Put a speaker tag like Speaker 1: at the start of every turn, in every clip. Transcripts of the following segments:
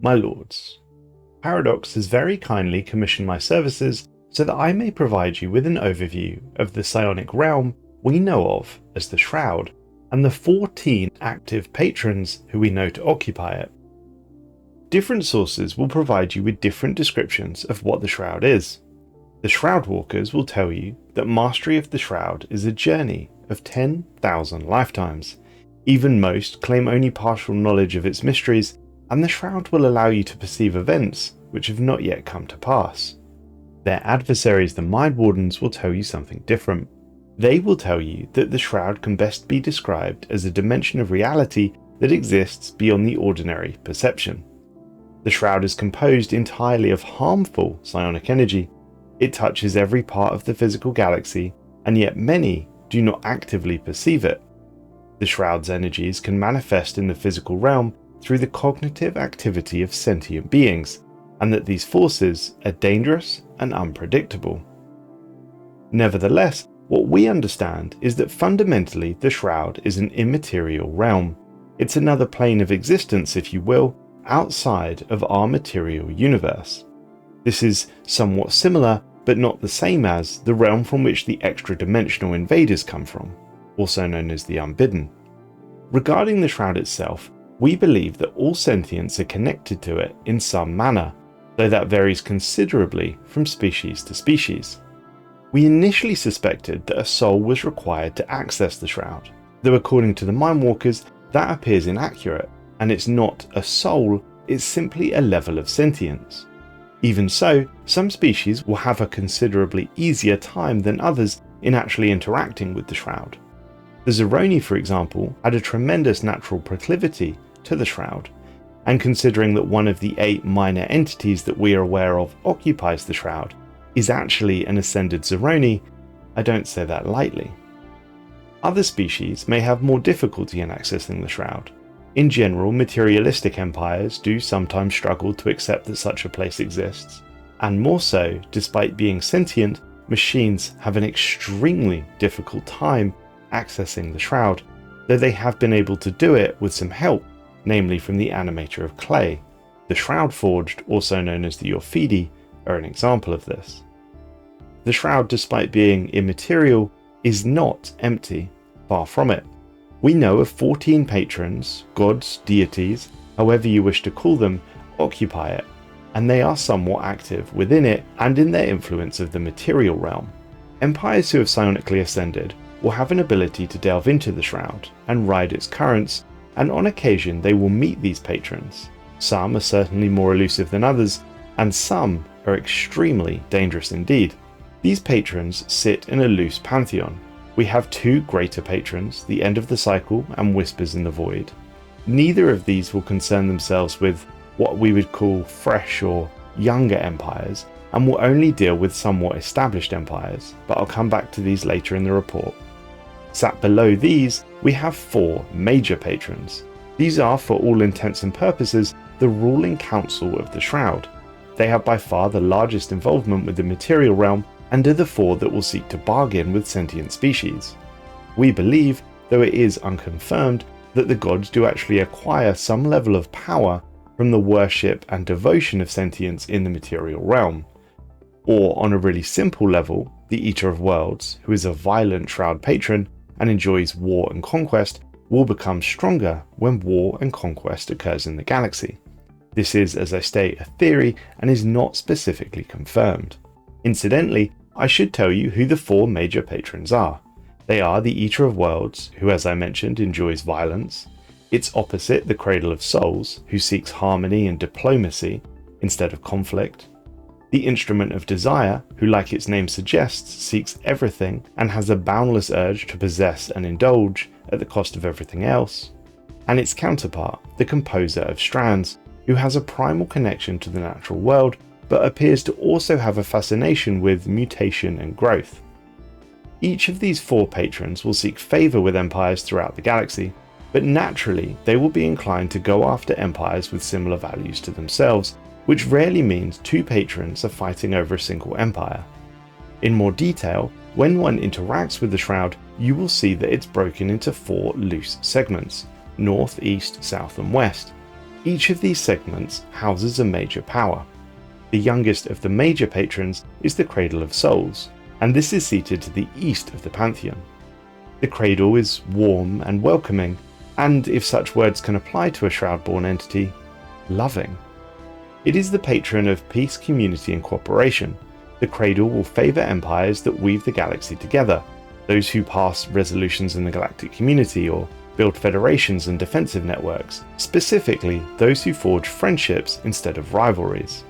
Speaker 1: My lords, Paradox has very kindly commissioned my services so that I may provide you with an overview of the psionic realm we know of as the Shroud, and the 14 active patrons who we know to occupy it. Different sources will provide you with different descriptions of what the Shroud is. The Shroud Walkers will tell you that mastery of the Shroud is a journey of 10,000 lifetimes. Even most claim only partial knowledge of its mysteries, and the Shroud will allow you to perceive events which have not yet come to pass. Their adversaries, the Mind Wardens, will tell you something different. They will tell you that the Shroud can best be described as a dimension of reality that exists beyond the ordinary perception. The Shroud is composed entirely of harmful psionic energy. It touches every part of the physical galaxy, and yet many do not actively perceive it. The Shroud's energies can manifest in the physical realm through the cognitive activity of sentient beings, and that these forces are dangerous and unpredictable. Nevertheless, what we understand is that fundamentally the Shroud is an immaterial realm. It's another plane of existence, if you will, outside of our material universe. This is somewhat similar, but not the same as, the realm from which the extra-dimensional invaders come from, also known as the Unbidden. Regarding the Shroud itself, we believe that all sentients are connected to it in some manner, though that varies considerably from species to species. We initially suspected that a soul was required to access the Shroud, though according to the Mindwalkers, that appears inaccurate, and it's not a soul, it's simply a level of sentience. Even so, some species will have a considerably easier time than others in actually interacting with the Shroud. The Zeroni, for example, had a tremendous natural proclivity to the Shroud, and considering that one of the 8 minor entities that we are aware of occupies the Shroud is actually an ascended Zeroni, I don't say that lightly. Other species may have more difficulty in accessing the Shroud. In general, materialistic empires do sometimes struggle to accept that such a place exists, and more so, despite being sentient, machines have an extremely difficult time accessing the Shroud, though they have been able to do it with some help, namely from the animator of clay. The Shroud Forged, also known as the Orphidi, are an example of this. The Shroud, despite being immaterial, is not empty, far from it. We know of 14 patrons, gods, deities, however you wish to call them, occupy it, and they are somewhat active within it and in their influence of the material realm. Empires who have psionically ascended will have an ability to delve into the Shroud and ride its currents, and on occasion they will meet these patrons. Some are certainly more elusive than others, and some are extremely dangerous indeed. These patrons sit in a loose pantheon. We have 2 greater patrons, the End of the Cycle and Whispers in the Void. Neither of these will concern themselves with what we would call fresh or younger empires, and will only deal with somewhat established empires, but I'll come back to these later in the report. Sat below these, we have 4 major patrons. These are, for all intents and purposes, the ruling council of the Shroud. They have by far the largest involvement with the material realm, and are the 4 that will seek to bargain with sentient species. We believe, though it is unconfirmed, that the gods do actually acquire some level of power from the worship and devotion of sentience in the material realm. Or on a really simple level, the Eater of Worlds, who is a violent Shroud patron and enjoys war and conquest, will become stronger when war and conquest occurs in the galaxy. This is, as I state, a theory and is not specifically confirmed. Incidentally, I should tell you who the 4 major patrons are. They are the Eater of Worlds, who as I mentioned enjoys violence, its opposite the Cradle of Souls, who seeks harmony and diplomacy instead of conflict, the Instrument of Desire, who like its name suggests seeks everything and has a boundless urge to possess and indulge at the cost of everything else, and its counterpart, the Composer of Strands, who has a primal connection to the natural world but appears to also have a fascination with mutation and growth. Each of these 4 patrons will seek favour with empires throughout the galaxy, but naturally they will be inclined to go after empires with similar values to themselves, which rarely means 2 patrons are fighting over a single empire. In more detail, when one interacts with the Shroud, you will see that it's broken into 4 loose segments: north, east, south and west. Each of these segments houses a major power. The youngest of the major patrons is the Cradle of Souls, and this is seated to the east of the Pantheon. The cradle is warm and welcoming, and if such words can apply to a Shroud-born entity, loving. It is the patron of peace, community and cooperation. The cradle will favour empires that weave the galaxy together, those who pass resolutions in the galactic community or build federations and defensive networks, specifically those who forge friendships instead of rivalries.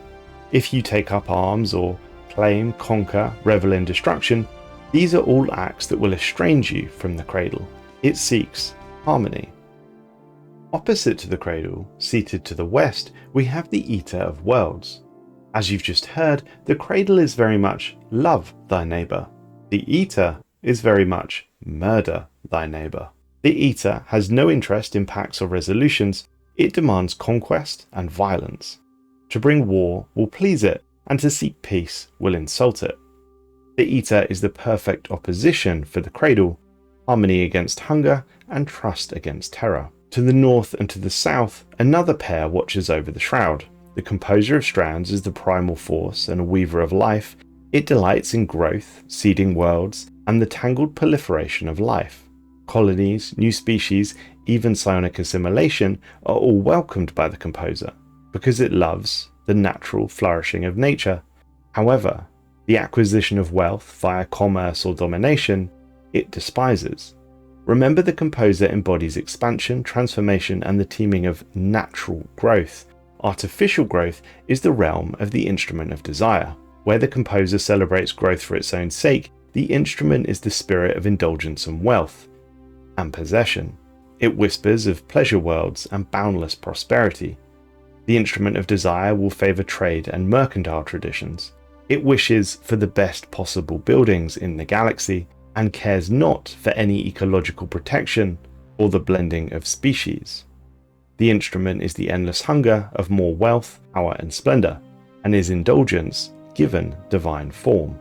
Speaker 1: If you take up arms or claim, conquer, revel in destruction, these are all acts that will estrange you from the cradle. It seeks harmony. Opposite to the cradle, seated to the west, we have the Eater of Worlds. As you've just heard, the cradle is very much love thy neighbour. The Eater is very much murder thy neighbour. The Eater has no interest in pacts or resolutions. It demands conquest and violence. To bring war will please it, and to seek peace will insult it. The Eater is the perfect opposition for the cradle, harmony against hunger and trust against terror. To the north and to the south, another pair watches over the Shroud. The composer of strands is the primal force and a weaver of life. It delights in growth, seeding worlds, and the tangled proliferation of life. Colonies, new species, even psionic assimilation are all welcomed by the composer, because it loves the natural flourishing of nature. However, the acquisition of wealth via commerce or domination, it despises. Remember, the composer embodies expansion, transformation, and the teeming of natural growth. Artificial growth is the realm of the instrument of desire. Where the composer celebrates growth for its own sake, the instrument is the spirit of indulgence and wealth and possession. It whispers of pleasure worlds and boundless prosperity. The instrument of desire will favour trade and mercantile traditions. It wishes for the best possible buildings in the galaxy and cares not for any ecological protection or the blending of species. The instrument is the endless hunger of more wealth, power and splendour, and is indulgence given divine form.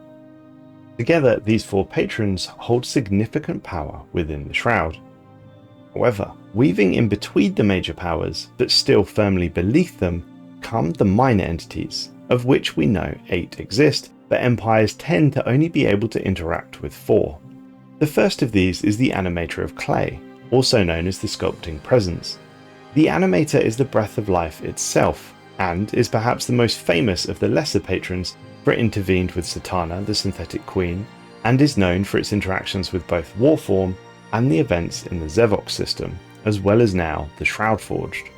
Speaker 1: Together, these four patrons hold significant power within the Shroud. However, weaving in between the major powers, but still firmly beneath them, come the minor entities, of which we know 8 exist, but empires tend to only be able to interact with 4. The first of these is the Animator of Clay, also known as the Sculpting Presence. The Animator is the breath of life itself, and is perhaps the most famous of the lesser patrons, for it intervened with Satana, the Synthetic Queen, and is known for its interactions with both Warform and the events in the Zevok system, as well as now the Shroud Forged.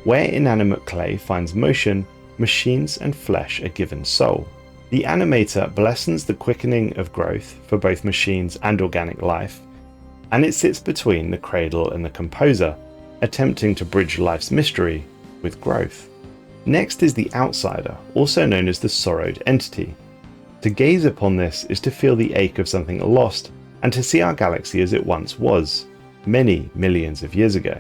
Speaker 1: Where inanimate clay finds motion, machines and flesh are given soul. The Animator blessens the quickening of growth for both machines and organic life, and it sits between the cradle and the composer, attempting to bridge life's mystery with growth. Next is the Outsider, also known as the Sorrowed Entity. To gaze upon this is to feel the ache of something lost, and to see our galaxy as it once was, many millions of years ago.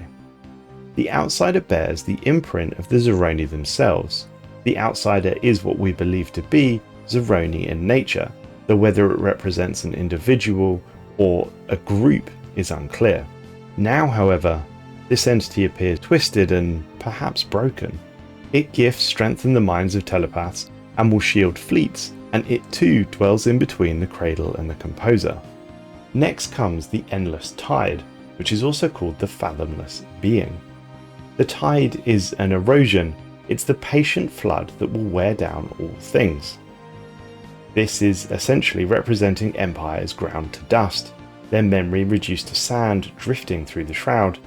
Speaker 1: The Outsider bears the imprint of the Zeroni themselves. The Outsider is what we believe to be Zeroni in nature, though whether it represents an individual or a group is unclear. Now, however, this entity appears twisted and perhaps broken. It gifts strengthen the minds of telepaths and will shield fleets, and it too dwells in between the cradle and the composer. Next comes the Endless Tide, which is also called the Fathomless Being. The tide is an erosion. It's the patient flood that will wear down all things. This is essentially representing empires ground to dust, their memory reduced to sand drifting through the Shroud.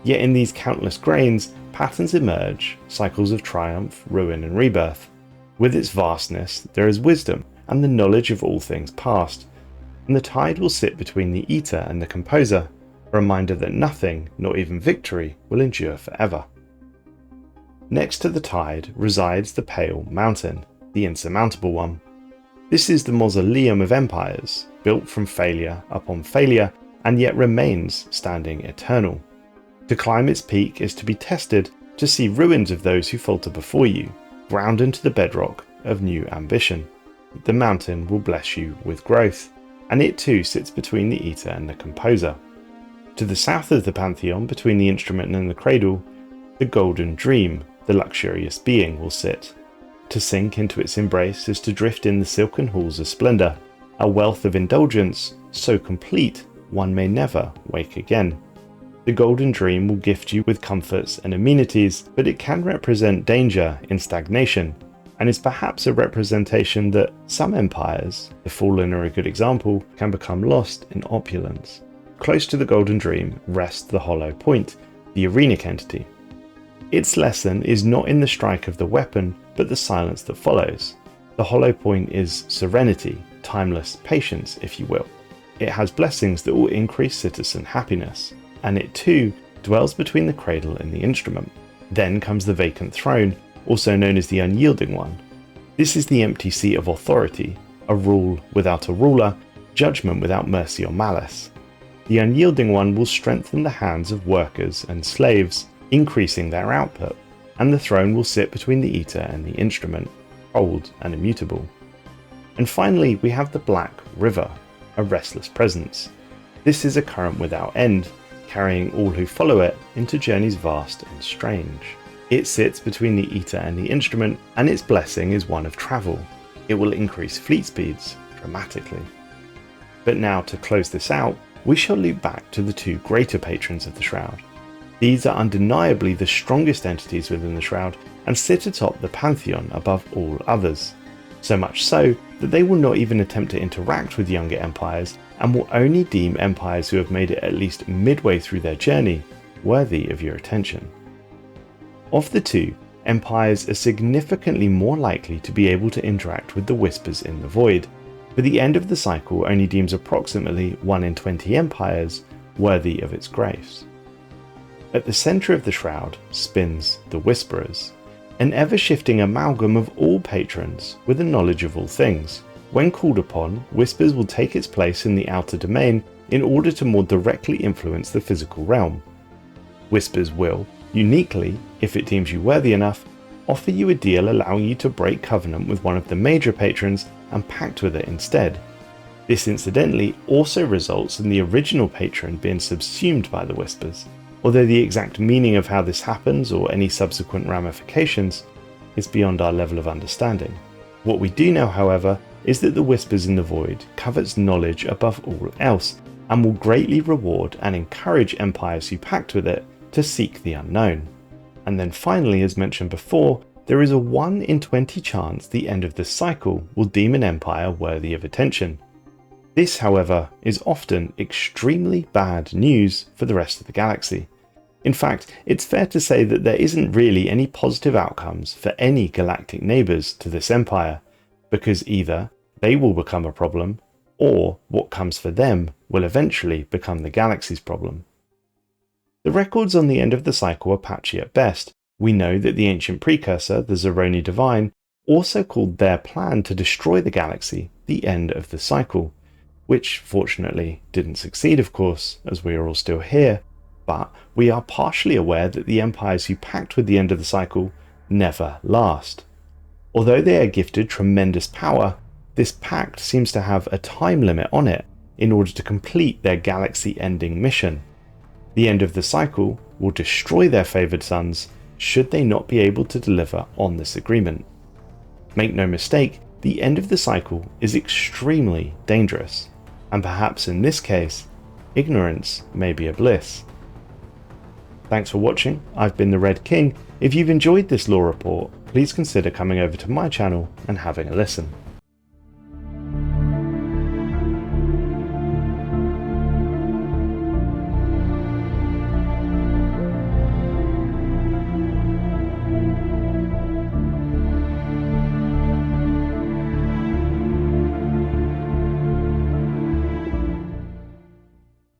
Speaker 1: Yet in these countless grains, patterns emerge, cycles of triumph, ruin and rebirth. With its vastness, there is wisdom and the knowledge of all things past, and the tide will sit between the Eater and the composer, a reminder that nothing, not even victory, will endure forever. Next to the tide resides the Pale Mountain, the insurmountable one. This is the mausoleum of empires, built from failure upon failure, and yet remains standing eternal. To climb its peak is to be tested, to see ruins of those who falter before you, ground into the bedrock of new ambition. The mountain will bless you with growth, and it too sits between the Eater and the composer. To the south of the Pantheon, between the instrument and the cradle, the golden dream, the luxurious being, will sit. To sink into its embrace is to drift in the silken halls of splendour, a wealth of indulgence so complete one may never wake again. The golden dream will gift you with comforts and amenities, but it can represent danger in stagnation, and is perhaps a representation that some empires, the fallen are a good example, can become lost in opulence. Close to the golden dream rests the hollow point, the Arenic entity. Its lesson is not in the strike of the weapon, but the silence that follows. The hollow point is serenity, timeless patience, if you will. It has blessings that will increase citizen happiness, and it too dwells between the cradle and the instrument. Then comes the vacant throne, also known as the unyielding one. This is the empty seat of authority, a rule without a ruler, judgment without mercy or malice. The unyielding one will strengthen the hands of workers and slaves, increasing their output, and the throne will sit between the eater and the instrument, cold and immutable. And finally we have the Black River, a restless presence. This is a current without end, carrying all who follow it into journeys vast and strange. It sits between the eater and the instrument, and its blessing is one of travel. It will increase fleet speeds dramatically. But now, to close this out, we shall loop back to the two greater patrons of the Shroud. These are undeniably the strongest entities within the Shroud, and sit atop the Pantheon above all others. So much so that they will not even attempt to interact with younger empires, and will only deem empires who have made it at least midway through their journey worthy of your attention. Of the two, empires are significantly more likely to be able to interact with the Whispers in the Void, but the end of the cycle only deems approximately 1 in 20 empires worthy of its grace. At the centre of the Shroud spins the Whisperers, an ever-shifting amalgam of all patrons with a knowledge of all things. When called upon, Whispers will take its place in the outer domain in order to more directly influence the physical realm. Whispers will, uniquely, if it deems you worthy enough, offer you a deal allowing you to break covenant with one of the major patrons and pact with it instead. This incidentally also results in the original patron being subsumed by the Whispers, although the exact meaning of how this happens or any subsequent ramifications is beyond our level of understanding. What we do know, however, is that the Whispers in the Void covets knowledge above all else, and will greatly reward and encourage empires who pact with it to seek the unknown. And then finally, as mentioned before, there is a 1 in 20 chance the end of this cycle will deem an empire worthy of attention. This, however, is often extremely bad news for the rest of the galaxy. In fact, it's fair to say that there isn't really any positive outcomes for any galactic neighbours to this empire, because either they will become a problem, or what comes for them will eventually become the galaxy's problem. The records on the end of the cycle are patchy at best. We know that the ancient precursor, the Zeroni Divine, also called their plan to destroy the galaxy the end of the cycle, which fortunately didn't succeed, of course, as we are all still here, but we are partially aware that the empires who pact with the end of the cycle never last. Although they are gifted tremendous power, this pact seems to have a time limit on it in order to complete their galaxy-ending mission. The end of the cycle will destroy their favoured sons should they not be able to deliver on this agreement. Make no mistake, the end of the cycle is extremely dangerous, and perhaps in this case, ignorance may be a bliss. Thanks for watching. I've been the Red King. If you've enjoyed this lore report, please consider coming over to my channel and having a listen.